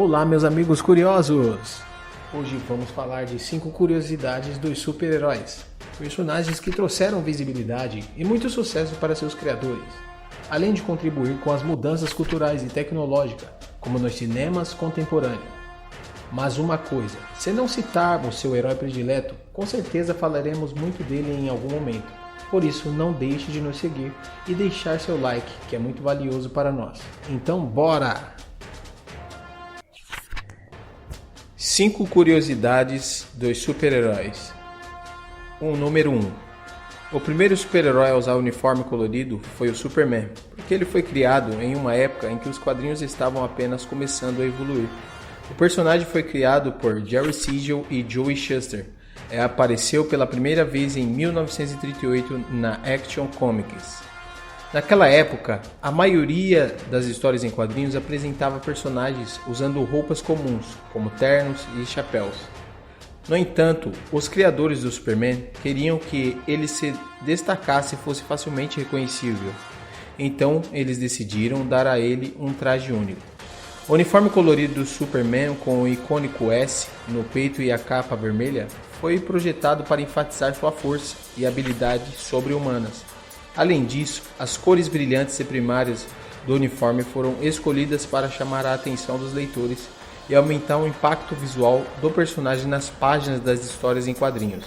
Olá, meus amigos curiosos! Hoje vamos falar de 5 curiosidades dos super-heróis, personagens que trouxeram visibilidade e muito sucesso para seus criadores, além de contribuir com as mudanças culturais e tecnológicas, como nos cinemas contemporâneos. Mas uma coisa, se não citarmos seu herói predileto, com certeza falaremos muito dele em algum momento. Por isso, não deixe de nos seguir e deixar seu like, que é muito valioso para nós. Então, bora! 5 curiosidades dos super-heróis. Número 1. O primeiro super-herói a usar uniforme colorido foi o Superman, porque ele foi criado em uma época em que os quadrinhos estavam apenas começando a evoluir. O personagem foi criado por Jerry Siegel e Joe Shuster. Apareceu pela primeira vez em 1938 na Action Comics. Naquela época, a maioria das histórias em quadrinhos apresentava personagens usando roupas comuns, como ternos e chapéus. No entanto, os criadores do Superman queriam que ele se destacasse e fosse facilmente reconhecível. Então, eles decidiram dar a ele um traje único. O uniforme colorido do Superman, com o icônico S no peito e a capa vermelha, foi projetado para enfatizar sua força e habilidades sobre-humanas. Além disso, as cores brilhantes e primárias do uniforme foram escolhidas para chamar a atenção dos leitores e aumentar o impacto visual do personagem nas páginas das histórias em quadrinhos.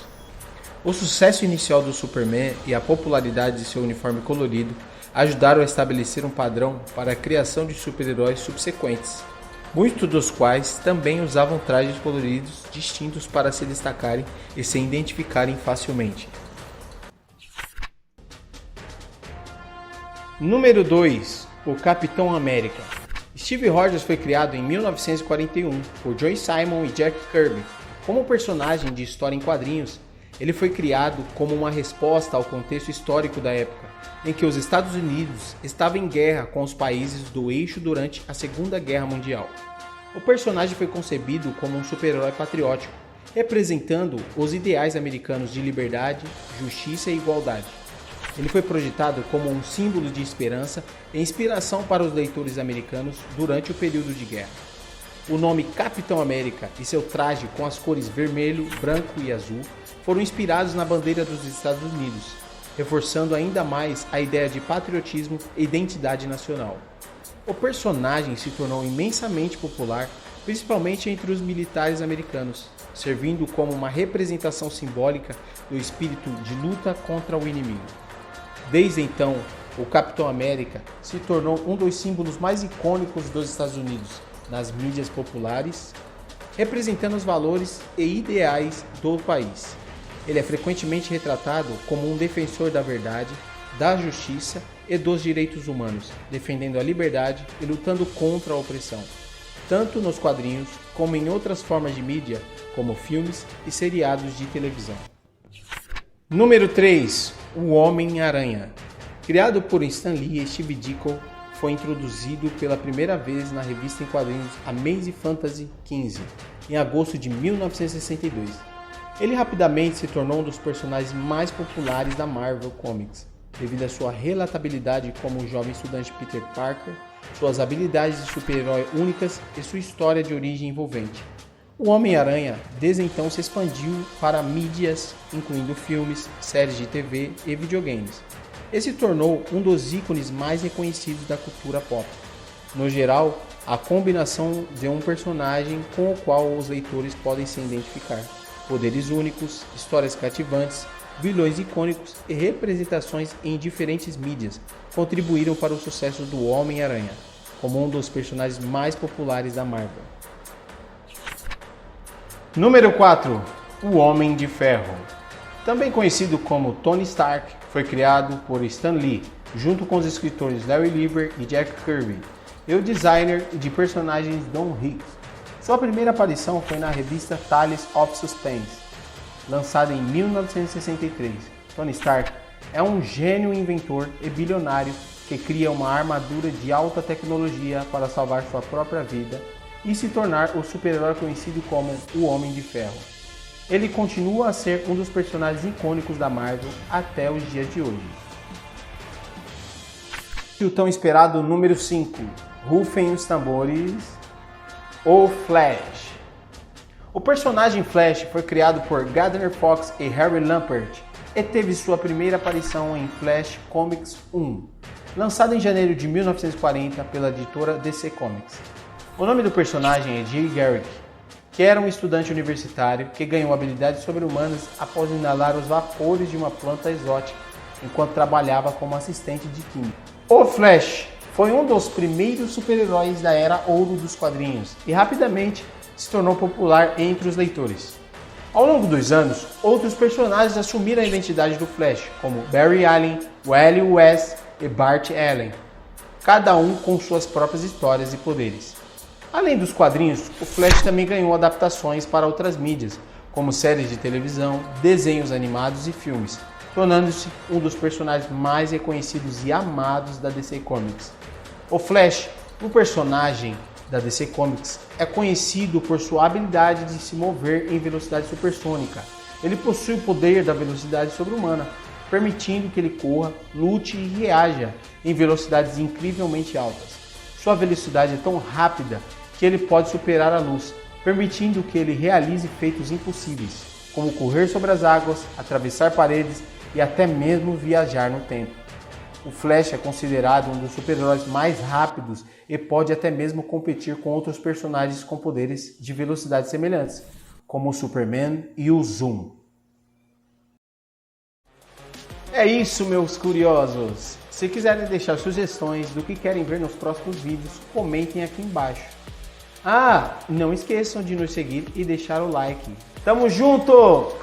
O sucesso inicial do Superman e a popularidade de seu uniforme colorido ajudaram a estabelecer um padrão para a criação de super-heróis subsequentes, muitos dos quais também usavam trajes coloridos distintos para se destacarem e se identificarem facilmente. Número 2. O Capitão América. Steve Rogers foi criado em 1941 por Joe Simon e Jack Kirby. Como personagem de história em quadrinhos, ele foi criado como uma resposta ao contexto histórico da época, em que os Estados Unidos estavam em guerra com os países do eixo durante a Segunda Guerra Mundial. O personagem foi concebido como um super-herói patriótico, representando os ideais americanos de liberdade, justiça e igualdade. Ele foi projetado como um símbolo de esperança e inspiração para os leitores americanos durante o período de guerra. O nome Capitão América e seu traje com as cores vermelho, branco e azul foram inspirados na bandeira dos Estados Unidos, reforçando ainda mais a ideia de patriotismo e identidade nacional. O personagem se tornou imensamente popular, principalmente entre os militares americanos, servindo como uma representação simbólica do espírito de luta contra o inimigo. Desde então, o Capitão América se tornou um dos símbolos mais icônicos dos Estados Unidos nas mídias populares, representando os valores e ideais do país. Ele é frequentemente retratado como um defensor da verdade, da justiça e dos direitos humanos, defendendo a liberdade e lutando contra a opressão, tanto nos quadrinhos como em outras formas de mídia, como filmes e seriados de televisão. Número 3. O Homem-Aranha. Criado por Stan Lee e Steve Ditko, foi introduzido pela primeira vez na revista em quadrinhos Amazing Fantasy XV, em agosto de 1962. Ele rapidamente se tornou um dos personagens mais populares da Marvel Comics, devido à sua relatabilidade como o jovem estudante Peter Parker, suas habilidades de super-herói únicas e sua história de origem envolvente. O Homem-Aranha desde então se expandiu para mídias, incluindo filmes, séries de TV e videogames, e se tornou um dos ícones mais reconhecidos da cultura pop. No geral, a combinação de um personagem com o qual os leitores podem se identificar, poderes únicos, histórias cativantes, vilões icônicos e representações em diferentes mídias contribuíram para o sucesso do Homem-Aranha, como um dos personagens mais populares da Marvel. Número 4. O Homem de Ferro. Também conhecido como Tony Stark, foi criado por Stan Lee, junto com os escritores Larry Lieber e Jack Kirby, e o designer de personagens Don Hicks. Sua primeira aparição foi na revista Tales of Suspense, lançada em 1963. Tony Stark é um gênio inventor e bilionário que cria uma armadura de alta tecnologia para salvar sua própria vida e se tornar o super-herói conhecido como o Homem de Ferro. Ele continua a ser um dos personagens icônicos da Marvel até os dias de hoje. E o tão esperado número 5, rufem os tambores. O Flash. O personagem Flash foi criado por Gardner Fox e Harry Lampert e teve sua primeira aparição em Flash Comics 1, lançado em janeiro de 1940 pela editora DC Comics. O nome do personagem é Jay Garrick, que era um estudante universitário que ganhou habilidades sobre-humanas após inalar os vapores de uma planta exótica enquanto trabalhava como assistente de química. O Flash foi um dos primeiros super-heróis da era ouro dos quadrinhos e rapidamente se tornou popular entre os leitores. Ao longo dos anos, outros personagens assumiram a identidade do Flash, como Barry Allen, Wally West e Bart Allen, cada um com suas próprias histórias e poderes. Além dos quadrinhos, o Flash também ganhou adaptações para outras mídias, como séries de televisão, desenhos animados e filmes, tornando-se um dos personagens mais reconhecidos e amados da DC Comics. O Flash, um personagem da DC Comics, é conhecido por sua habilidade de se mover em velocidade supersônica. Ele possui o poder da velocidade sobre-humana, permitindo que ele corra, lute e reaja em velocidades incrivelmente altas. Sua velocidade é tão rápida que ele pode superar a luz, permitindo que ele realize feitos impossíveis, como correr sobre as águas, atravessar paredes e até mesmo viajar no tempo. O Flash é considerado um dos super-heróis mais rápidos e pode até mesmo competir com outros personagens com poderes de velocidade semelhantes, como o Superman e o Zoom. É isso, meus curiosos! Se quiserem deixar sugestões do que querem ver nos próximos vídeos, comentem aqui embaixo. Ah, não esqueçam de nos seguir e deixar o like. Tamo junto!